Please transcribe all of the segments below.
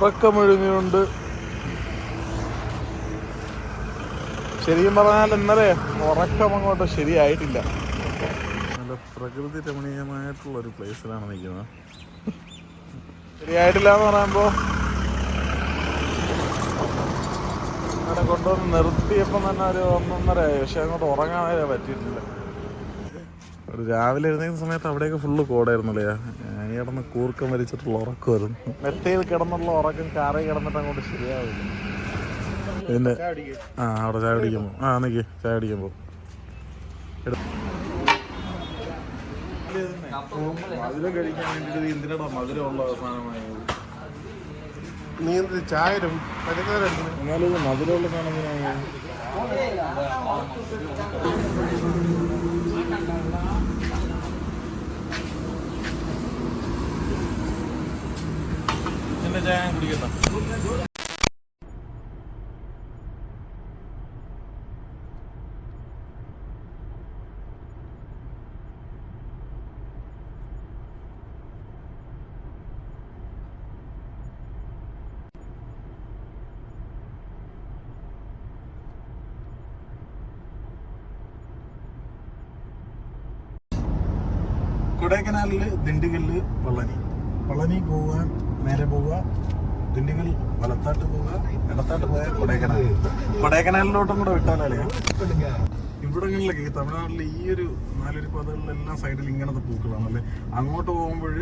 ഉറക്കമൊഴിഞ്ഞുകൊണ്ട്. ശരിക്കും പറഞ്ഞാൽ ഇന്നലെ ഉറക്കം അങ്ങോട്ട് ശരിയായിട്ടില്ല. നല്ല പ്രകൃതി രമണീയമായിട്ടുള്ളൊരു പ്ലേസിലാണ് നിൽക്കുന്നത്. ശരിയായിട്ടില്ല എന്ന് പറയുമ്പോൾ അവിടെ കൊണ്ടുവന്ന് നിർത്തിയപ്പം തന്നെ ഒരു 1:30 ആയി. പക്ഷെ അങ്ങോട്ട് ഉറങ്ങാനേ പറ്റിയിട്ടില്ല. ഒരു രാവിലെ എഴുന്നേക്കുന്ന സമയത്ത് അവിടെയൊക്കെ ഫുള്ള് കോടായിരുന്നല്ലേ. ഈ കിടന്ന് കൂർക്കം വലിച്ചിട്ടുള്ള ഉറക്കമായിരുന്നു. മെത്തയിൽ കിടന്നുള്ള ഉറക്കം കാറിൽ കിടന്നിട്ട് അങ്ങോട്ട് ശരിയാവില്ല. ഇതിൻ്റെ അവിടെ ചായ പിടിക്കുമ്പോൾ നിൽക്കി ചായ പിടിക്കുമ്പോൾ മധുരം കഴിക്കാൻ വേണ്ടിയിട്ട് എന്തിനാ മധുരമുള്ള സാധനമായി. നീ എന്ത് ചായ എന്നാലും ഇത് മധുരമുള്ള സാധനം എന്റെ ചായ കുടിക്കണ്ട. കൊടൈക്കനാലില് ദിണ്ടിഗല് പളനി പോവാൻ നേരെ പോവുക, ദിണ്ടിഗൽ വലത്താട്ട് പോവുക, ഇടത്താട്ട് പോയാൽ കൊടൈക്കനാലിലോട്ടും കൂടെ വിട്ടാലേ ഇവിടങ്ങളിലൊക്കെ തമിഴ്നാട്ടിൽ ഈ ഒരു 4 പാതകളിലെല്ലാം സൈഡിൽ ഇങ്ങനത്തെ പൂക്കളാണല്ലേ. അങ്ങോട്ട് പോകുമ്പോൾ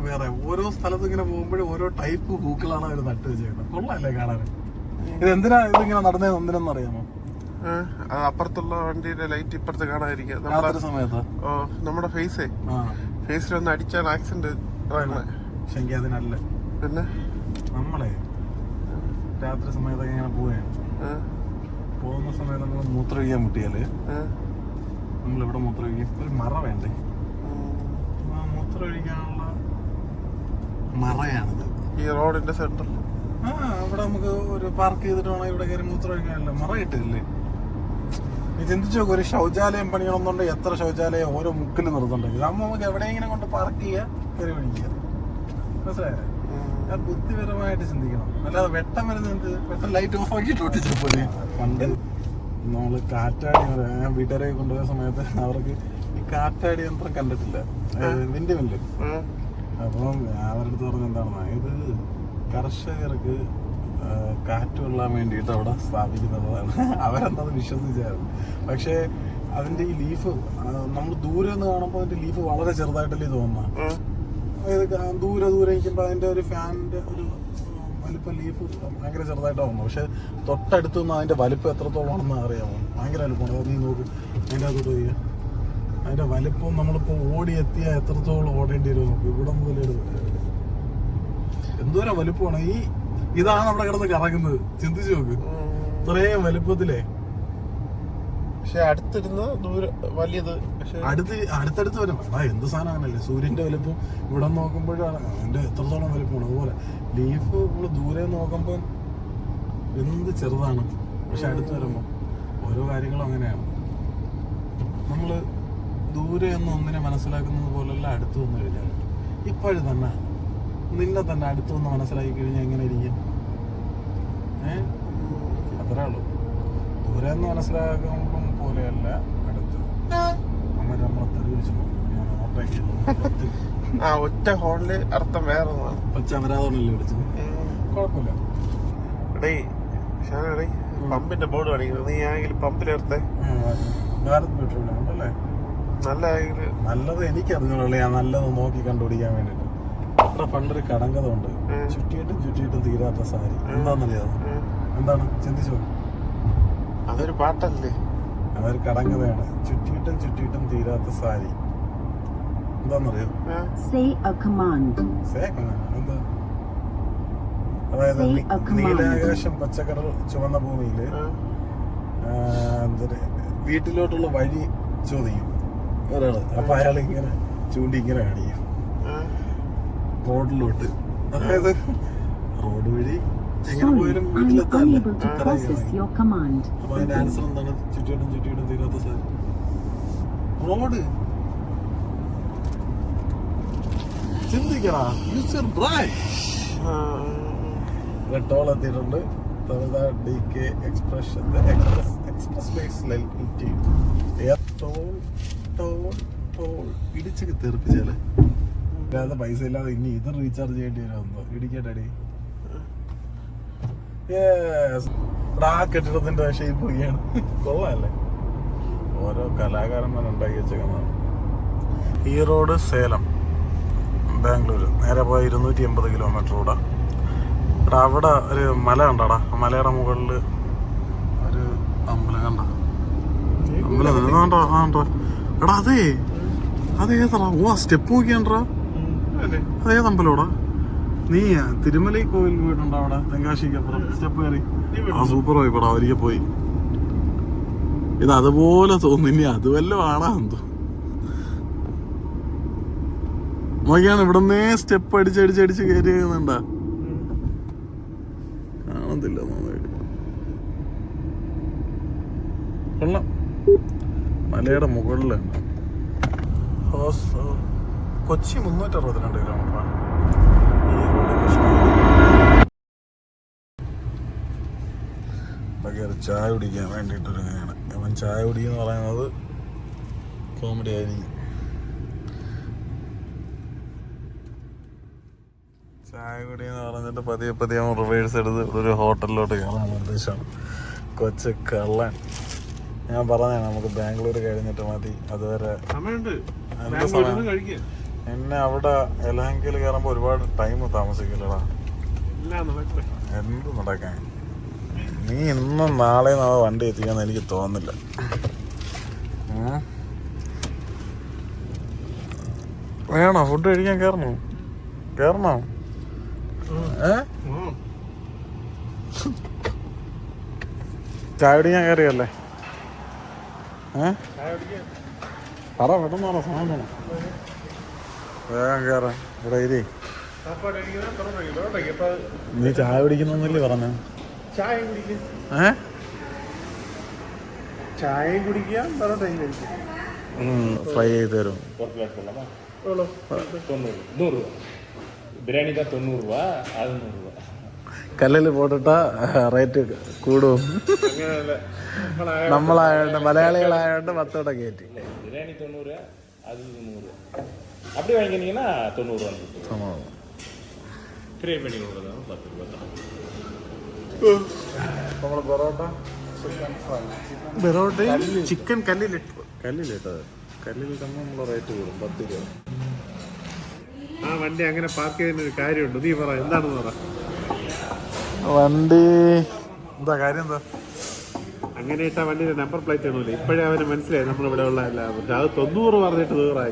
വേറെ ഓരോ സ്ഥലത്ത് ഇങ്ങനെ പോകുമ്പോൾ ഓരോ ടൈപ്പ് പൂക്കളാണ് അവർ നട്ട് വെച്ചേക്കുന്നത്. കൊള്ളാല്ലേ കാണാൻ. ഇത് എന്തിനാ ഇതിങ്ങനെ നടന്നത് എന്തിനെന്ന് അറിയാമോ? അപ്പുറത്തുള്ള വണ്ടിയുടെ ലൈറ്റ് ഇപ്പുറത്ത് കാണാതിരിക്കുക സമയത്ത് നമ്മുടെ ഫേസിലൊന്ന് അടിച്ചാണ് ആക്സിഡന്റ്. പക്ഷെ അതിനല്ല, പിന്നെ നമ്മളെ രാത്രി സമയത്തൊക്കെ ഇങ്ങനെ പോകുന്ന സമയത്ത് നമ്മൾ മൂത്രമൊഴിക്കാൻ മുട്ടിയാല് നമ്മളിവിടെ മൂത്രമൊഴിക്കും. ഒരു മറ വേണ്ടേ? മൂത്രമൊഴിക്കാനുള്ള മറയാണിത്. ഈ റോഡിന്റെ സെന്ററിൽ അവിടെ നമുക്ക് ഒരു പാർക്ക് ചെയ്തിട്ട് വേണം ഇവിടെ കയറി മൂത്രമൊഴിക്കാനല്ല. മറ കിട്ടില്ലേ? നീ ചിന്തിച്ചു നോക്കും, ഒരു ശൗചാലയം പണിയണമെന്നുണ്ടെങ്കിൽ എത്ര ശൗചാലയം ഓരോ മുക്കിൽ നിർത്തുന്നുണ്ടെങ്കിൽ ഇതാകുമ്പോൾ നമുക്ക് എവിടെയെങ്കിലും കൊണ്ട് പാർക്ക് ചെയ്യുക, കയറി ഒഴിക്കുക. മനസ്സിലായോ? ഞാൻ ബുദ്ധിപരമായിട്ട് ചിന്തിക്കണം. അല്ലാതെ വെട്ടം വരുന്നത് വെട്ടം ലൈറ്റ് ഓഫ് ആക്കിയിട്ട് ഒട്ടിച്ചു പോലെ. പണ്ട് നമ്മള് കാറ്റാടി ഞാൻ വീട്ടുകാരെ കൊണ്ടുപോയ സമയത്ത് അവർക്ക് ഈ കാറ്റാടി യന്ത്രം കണ്ടിട്ടില്ല, വിൻഡ് മില്ല്. അപ്പം അവരുടെ അടുത്ത് പറഞ്ഞ എന്താണെന്നാ, ഇത് കർഷകർക്ക് കാറ്റ് കൊള്ളാൻ വേണ്ടിയിട്ട് അവിടെ സ്ഥാപിക്കുന്നതാണ്. അവരെന്തത് വിശ്വസിച്ചായിരുന്നു. പക്ഷേ അതിന്റെ ഈ ലീഫ് നമ്മൾ ദൂരെ നിന്ന് കാണുമ്പോൾ അതിന്റെ ലീഫ് വളരെ ചെറുതായിട്ടല്ലേ തോന്നുന്നത്. അതായത് ദൂരെ നിൽക്കുമ്പോൾ അതിന്റെ ഒരു ഫാനിന്റെ ഒരു വലിപ്പം ലീഫ് ഭയങ്കര ചെറുതായിട്ടാണ് തോന്നുന്നത്. പക്ഷെ തൊട്ടടുത്ത് നിന്ന് അതിന്റെ വലിപ്പം എത്രത്തോളമാണെന്ന് അറിയാമോ? ഭയങ്കര വലിപ്പമാണ്. അത് നീ നോക്ക്, അതിൻ്റെ അകത്തോട്ട് പോയി അതിന്റെ വലിപ്പം നമ്മളിപ്പോൾ ഓടിയെത്തിയാൽ എത്രത്തോളം ഓടേണ്ടി വരും നോക്ക്. ഇവിടെ മുതൽ എന്തോരം വലിപ്പമാണ്. ഇതാണ് അവിടെ കിടന്ന് കറങ്ങുന്നത്. ചിന്തിച്ചു നോക്ക്, ഇത്രയും വലിപ്പത്തിലേ. പക്ഷെ അടുത്തിരുന്ന് വലിയത് അടുത്തടുത്ത് വരും. എന്ത് സാധനം അങ്ങനല്ലേ? സൂര്യന്റെ വലിപ്പം ഇവിടെ നോക്കുമ്പോഴാണ് അതിന്റെ എത്രത്തോളം വലിപ്പമാണ്. അതുപോലെ ലീഫ് നമ്മള് ദൂരെ നോക്കുമ്പോൾ എന്ത് ചെറുതാണ്, പക്ഷെ അടുത്ത് വരുമ്പോൾ ഓരോ കാര്യങ്ങളും അങ്ങനെയാണ്. നമ്മള് ദൂരെ ഒന്നിനെ മനസ്സിലാക്കുന്നത് പോലെയല്ല അടുത്ത് വന്നു കഴിഞ്ഞാൽ. ഇപ്പോഴും തന്നെ നിന്നെ തന്നെ അടുത്ത് വന്ന് മനസ്സിലാക്കി കഴിഞ്ഞാൽ എങ്ങനെ ഇരിക്കും? അത്രേ ഉള്ളൂ. ദൂരെ നിന്ന് മനസ്സിലാക്കുമ്പം പോലെയല്ല അടുത്ത്. നമ്മളെ തെളിവിച്ചു ഒറ്റ ഹോണില് അർത്ഥം വേറെ ഒച്ചമരാതോണല്ലേ വിളിച്ചത്. കുഴപ്പമില്ല. പമ്പിന്റെ ബോർഡ് കാണിക്കുന്നത്. നീ ആണെങ്കിൽ പമ്പിലെടുത്തേ ഭാരത് പെട്രോൾ ഉണ്ടല്ലേ? നല്ലത് എനിക്കറിഞ്ഞോളൂ. ഞാൻ നല്ലത് നോക്കി കണ്ടുപിടിക്കാൻ വേണ്ടിട്ട്. അത്ര പണ്ടൊരു കടങ്കഥ ഉണ്ട്, ചുറ്റിയിട്ടും തീരാത്ത സാരി. എന്താണെന്നറിയാമോ? എന്താണ്? ചിന്തിച്ചോ. അതൊരു പാട്ടല്ലേ? അതൊരു കടങ്കഥയാണ്. ചുറ്റിയിട്ടും തീരാത്ത സാരി. എന്താന്നറിയോ? എന്താ? അതായത് നീലാകാശം പച്ചക്കടൽ ചുവന്ന ഭൂമിയില് വീട്ടിലോട്ടുള്ള വഴി ചോദിക്കും ഒരാള്. അപ്പൊ അയാൾ ഇങ്ങനെ ചൂണ്ടി ഇങ്ങനെ കാണിക്കും റോഡിലോട്ട്. അതായത് റോഡ് വഴി എങ്ങനെ പോയാലും വീട്ടിലെത്താല്ലേ. അപ്പൊ അതിന്റെ ആൻസർ എന്താണ്? ചുറ്റിയിട്ടും തീരാത്ത സാരി. റോഡ് ചിന്തിക്കണ. ടോൾ എത്തിയിട്ടുണ്ട്. Tamil Nadu DK express base toll ഇടിച്ചൊക്കെ തെറിപ്പിച്ചാല് അല്ലാതെ പൈസ ഇല്ലാതെ ഇനി ഇത് റീചാർജ് ചെയ്യേണ്ടി വരുമെന്നോ. ഇടിക്കട്ടെ. ആ കെട്ടിടത്തിന്റെ ഷേപ്പ് പോവുകയാണ്. കൊള്ളാല്ലേ, ഓരോ കലാകാരന്മാരുണ്ടാക്കി വെച്ചേക്കുന്നതാണ്. ഈ റോഡ് സേലം ബാംഗ്ലൂർ നേരെ പോയ 280 കിലോമീറ്റർ കൂടെ. എടാ അവിടെ ഒരു മല കണ്ടാടാ, മലയുടെ മുകളിൽ ഒരു അമ്പലം കണ്ട. അമ്പലം കണ്ടോ? എടാ അതേതാ? ഓ സ്റ്റെപ്പ് നോക്കിയാണ്ടാ, അതേതമ്പലോടാ? നീ തിരുമലൈ കോവിൽ പോയിട്ടുണ്ടോ? അവിടെ തെങ്കാശിക്കപ്പുറം സ്റ്റെപ്പ് കയറി. ആ സൂപ്പർ പോയി പടാ, ഒരിക്കൽ പോയി. ഇത് അതുപോലെ തോന്നുന്നു. ഇനി അത് വല്ലതും ആണാന്തോ നോക്കിയാണ്. ഇവിടുന്നേ സ്റ്റെപ്പ് അടിച്ചടിച്ചടിച്ച് കയറി ചെയ്യുന്നുണ്ടാ, കാണത്തില്ല നന്നായിട്ട്. കൊള്ളാം, മലയുടെ മുകളിലാണ്. കൊച്ചി 362 കിലോമീറ്ററാണ്. ചായ കുടിക്കാൻ വേണ്ടിയിട്ടൊരുങ്ങനെയാണ്. അവൻ ചായ കുടിയെന്ന് പറയുന്നത് കോമഡി ആയിരിക്കും. ചായ കുടി എന്ന് പറഞ്ഞിട്ട് പതിയെ അവൻ റിവേഴ്സ് എടുത്ത് ഒരു ഹോട്ടലിലോട്ട് കയറാൻ നിർദ്ദേശമാണ്. കൊച്ചു കള്ളൻ. ഞാൻ പറഞ്ഞാണ് നമുക്ക് ബാംഗ്ലൂർ കഴിഞ്ഞിട്ട് മതി, അതുവരെ എന്ത് സമയം. എന്നെ അവിടെ യലഹങ്കയിൽ കയറുമ്പോൾ ഒരുപാട് ടൈം താമസിക്കില്ലടാ. എന്ത് നടക്കാൻ? നീ ഇന്നും നാളെ വണ്ടി എത്തിക്കാന്ന് എനിക്ക് തോന്നുന്നില്ല. വേണോ ഫുഡ് കഴിക്കാൻ? കയറണോ? ചായ കുടിക്കാൻ കയറിയല്ലേ? പറ പെട്ടെന്ന് സാധനം വേണം. വേഗം കയറാൻ. ഇവിടെ ഇരി. നീ ചായ കുടിക്കുന്നല്ലേ പറഞ്ഞ? ചായയും കുടിക്കാം, ഫ്രൈ ചെയ്ത് തരും. ബിരിയാണി 90 രൂപ, അത് 100 രൂപ. കല്ലിൽ പോട്ടിട്ടാ റേറ്റ് കൂടും. നമ്മളായോണ്ട് മലയാളികളായോണ്ട് 10 രൂപ കയറ്റി. ബിരിയാണി 90, அது 100. அப்படி வாங்கினீங்கன்னா 90 ரூபா. ஃப்ரை பண்ணி கொடுக்குறதா 10 ரூபா தான். നമ്മൾ പൊറോട്ടയും ചിക്കൻ കല്ലിലിട്ടത് നമ്മൾ റേറ്റ് കൂടും 10 രൂപ. ആ വണ്ടി അങ്ങനെ പാർക്ക് ചെയ്യുന്ന ഒരു കാര്യമുണ്ട്. നീ പറ, എന്താണെന്ന് പറ. വണ്ടി എന്താ കാര്യം? എന്താ അങ്ങനെ ഇട്ടാ വണ്ടിയുടെ നമ്പർ പ്ലേറ്റ് ഒന്നുമില്ല. ഇപ്പോഴേ അവന് മനസ്സിലായി നമ്മളിവിടെ ഉള്ള എല്ലാം. പക്ഷെ അത് 90 പറഞ്ഞിട്ട് 100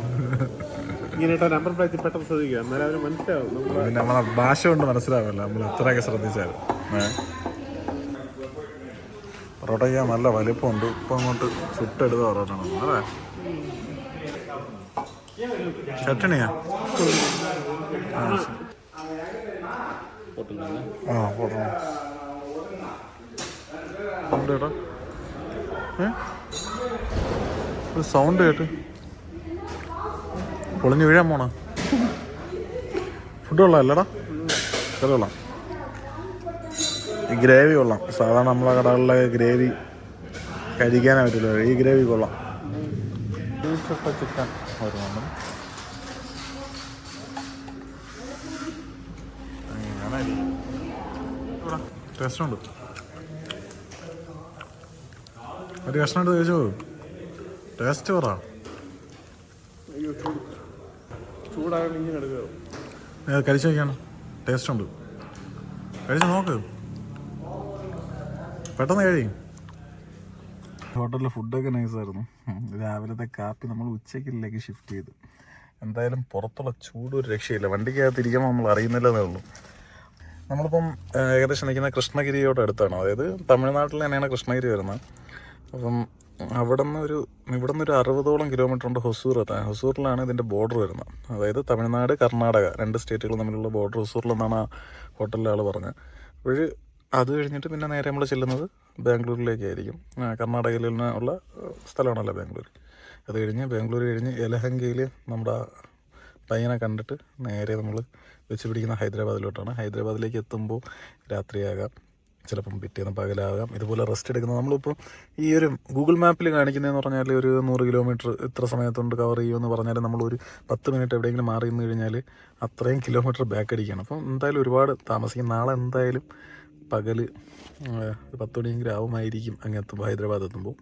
ഇങ്ങനെ ഇട്ടാ നമ്പർ പ്ലേറ്റ് പെട്ടെന്ന് ശ്രദ്ധിക്കുക, എന്നാലും അവന് മനസ്സിലാവും. നമ്മളെ ഭാഷ കൊണ്ട് മനസ്സിലാവില്ല നമ്മൾ എത്രയൊക്കെ ശ്രദ്ധിച്ചാലും. പൊറോട്ടയ്ക്ക് നല്ല വലിപ്പമുണ്ട്. ഇപ്പം അങ്ങോട്ട് ചുട്ടെടുത്ത പൊറോട്ടയാണ്. അതെ, ചട്ടണിയാ? പോട്ടോ ഒരു സൗണ്ട് കേട്ട് പൊളിഞ്ഞ് വീഴാൻ പോണ. ഫുഡ് കൊള്ളാം അല്ലടാ? കൊള്ളാം. ഈ ഗ്രേവി കൊള്ളാം. സാധാരണ നമ്മളെ കടകളിലെ ഗ്രേവി കഴിക്കാനേ പറ്റില്ല. ഈ ഗ്രേവി കൊള്ളാം. ചിക്കൻ വരുന്നുണ്ട്. ടേസ്റ്റ് ഉണ്ട്. ഒരു കഷ്ണം എടുത്ത് കഴിച്ചോ. ടേസ്റ്റ് പറ. കഴിച്ചു നോക്കിയാണ്. ടേസ്റ്റ് ഉണ്ട്. കഴിച്ച് നോക്ക്, പെട്ടെന്ന് കഴിയും. ഹോട്ടലിലെ ഫുഡൊക്കെ നൈസായിരുന്നു. രാവിലത്തെ കാപ്പി നമ്മൾ ഉച്ചയ്ക്കിലേക്ക് ഷിഫ്റ്റ് ചെയ്തു. എന്തായാലും പുറത്തുള്ള ചൂട് ഒരു രക്ഷയില്ല. വണ്ടിക്കകത്തിരിക്കുമ്പോൾ നമ്മൾ അറിയുന്നില്ലെന്നേ ഉള്ളൂ. നമ്മളിപ്പം ഏകദേശം നിൽക്കുന്ന കൃഷ്ണഗിരിയോട് അടുത്താണ്. അതായത് തമിഴ്നാട്ടിൽ തന്നെയാണ് കൃഷ്ണഗിരി വരുന്നത്. അപ്പം ഇവിടെ നിന്ന് ഒരു 60ഓളം കിലോമീറ്റർ ഉണ്ട് ഹൊസൂർ എത്താൻ. ഹൊസൂറിലാണ് ഇതിൻ്റെ ബോർഡർ വരുന്നത്. അതായത് തമിഴ്നാട് കർണാടക 2 സ്റ്റേറ്റുകൾ തമ്മിലുള്ള ബോർഡർ ഹൊസൂറിലെന്നാണ് ആ ഹോട്ടലിലെ ആൾ പറഞ്ഞത്. അപ്പോൾ അത് കഴിഞ്ഞിട്ട് പിന്നെ നേരെ നമ്മൾ ചെല്ലുന്നത് ബാംഗ്ലൂരിലേക്കായിരിക്കും. കർണാടകയിൽ ഉള്ള സ്ഥലമാണല്ലോ ബാംഗ്ലൂർ. അത് കഴിഞ്ഞ് ബാംഗ്ലൂർ കഴിഞ്ഞ് യലഹങ്കയിൽ നമ്മുടെ പയ്യനെ കണ്ടിട്ട് നേരെ നമ്മൾ വെച്ച് പിടിക്കുന്ന ഹൈദരാബാദിലോട്ടാണ്. ഹൈദരാബാദിലേക്ക് എത്തുമ്പോൾ രാത്രിയാകാം, ചിലപ്പം പിറ്റേന്ന് പകലാകാം. ഇതുപോലെ റെസ്റ്റ് എടുക്കുന്നത് നമ്മളിപ്പോൾ ഈ ഒരു ഗൂഗിൾ മാപ്പിൽ കാണിക്കുന്നതെന്ന് പറഞ്ഞാൽ ഒരു 100 കിലോമീറ്റർ ഇത്ര സമയത്തുകൊണ്ട് കവർ ചെയ്യുമെന്ന് പറഞ്ഞാൽ നമ്മളൊരു 10 മിനിറ്റ് എവിടെയെങ്കിലും മാറി നിന്ന് കഴിഞ്ഞാൽ അത്രയും കിലോമീറ്റർ ബാക്ക് അടിക്കുകയാണ്. അപ്പം എന്തായാലും ഒരുപാട് താമസിക്കും. നാളെ എന്തായാലും പകൽ 10 മണിയെങ്കിലും ആവുമായിരിക്കും അങ്ങ് എത്തുമ്പോൾ, ഹൈദരാബാദ് എത്തുമ്പോൾ.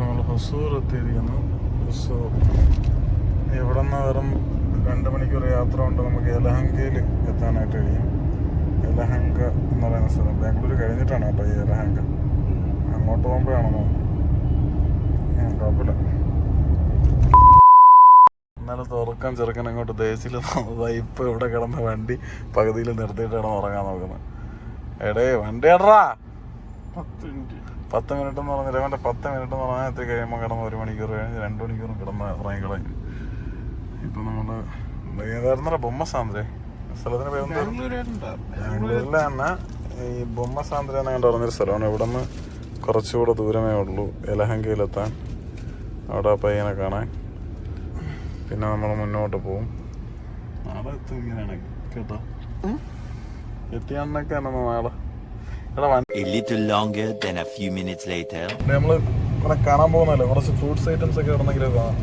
നമ്മൾ ഹൊസൂർ എത്തിയിരിക്കുന്നു. ഹൊസൂർ ഇവിടെ നിന്ന് വെറും 2 മണിക്കൂർ യാത്ര കൊണ്ട് നമുക്ക് യലഹങ്കയിൽ എത്താനായിട്ട് കഴിയും. യലഹങ്ക എന്ന് പറയുന്ന സ്ഥലം ബാംഗ്ലൂർ കഴിഞ്ഞിട്ടാണ് കേട്ടോ ഈ യലഹങ്ക. അങ്ങോട്ട് പോകുമ്പോഴാണോ കുഴപ്പമില്ല. എന്നാലും തുറക്കാൻ ചെറുക്കൻ അങ്ങോട്ട് ദേശീയ ഇപ്പം ഇവിടെ കിടന്ന വണ്ടി പകുതിയിൽ നിർത്തിയിട്ടാണ് ഉറങ്ങാൻ നോക്കുന്നത്. എടേ വണ്ടി ഇടറാ. 10 മിനിറ്റ് എന്ന് പറഞ്ഞില്ല, അവൻ്റെ 10 മിനിറ്റ് എന്ന് പറഞ്ഞാൽ എത്തി കഴിയുമ്പോൾ കിടന്ന് 1 മണിക്കൂർ കഴിഞ്ഞ് 2 മണിക്കൂറും കിടന്ന് ഉറങ്ങിക്കളയും. ഇപ്പം നമ്മൾ ഏതായിരുന്നോ ബൊമ്മസാന്ദ്ര സ്ഥലത്തിന് പേര് ബാംഗ്ലൂരിലെ തന്നെ ഈ ബൊമ്മസാന്ദ്ര എന്ന് കണ്ട് പറഞ്ഞൊരു സ്ഥലമാണ്. ഇവിടെ നിന്ന് കുറച്ചുകൂടെ ദൂരമേ ഉള്ളൂ യലഹങ്കയിലെത്താൻ. അവിടെ ആ പയ്യനെ കാണാൻ. പിന്നെ നമ്മൾ മുന്നോട്ട് പോവും. നാളെ എത്തും ഇങ്ങനെയാണ് കേട്ടോ. എത്തിയാന്നൊക്കെ തന്നെ നാളെ നമ്മള് ഇവിടെ കാണാൻ പോകുന്നല്ലേ, കുറച്ച് ഫ്രൂട്ട്സ് ഐറ്റംസ് ഒക്കെ ഇടണമെങ്കിലും കാണാം.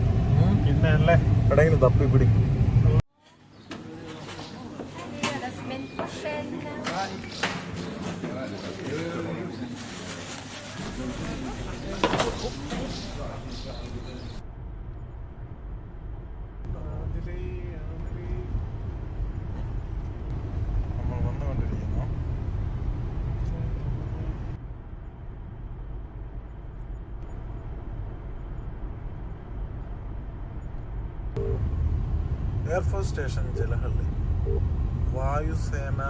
പിന്നെ അല്ലേ എവിടെയെങ്കിലും തപ്പി പിടിക്കും. നമ്മൾ വന്നുകൊണ്ടിരിക്കുന്നു. എയർഫോഴ്സ് സ്റ്റേഷൻ ജലഹള്ളി, വായുസേന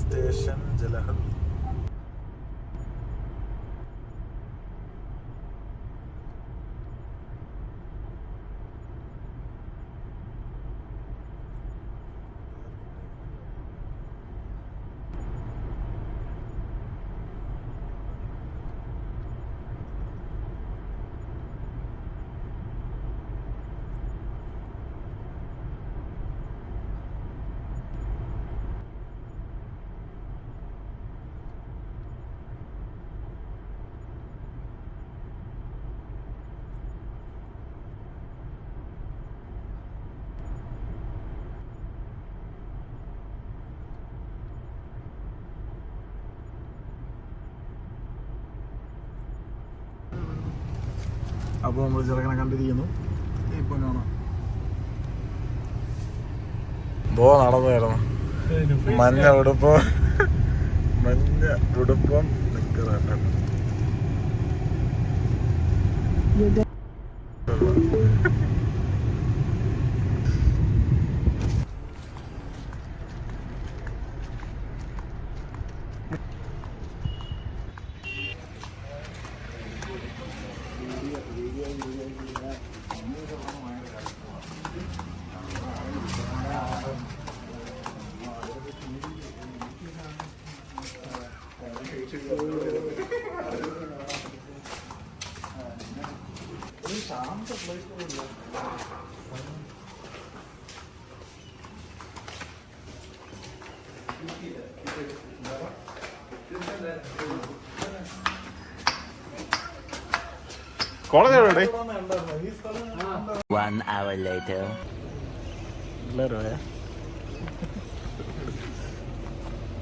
സ്റ്റേഷൻ ജലഹള്ളി. അപ്പോൾ നമ്മൾ ചെറുക്കനെ കണ്ടിരിക്കുന്നു. ഇപ്പം കാണാം നടന്നായിരുന്നു. മഞ്ഞ ഉടുപ്പും നിൽക്കുന്നുണ്ട്. കോളേജ് എവിടെ? 1 hour later. എല്ലാവരും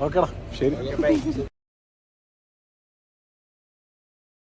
ഓക്കേടാ, ശരി.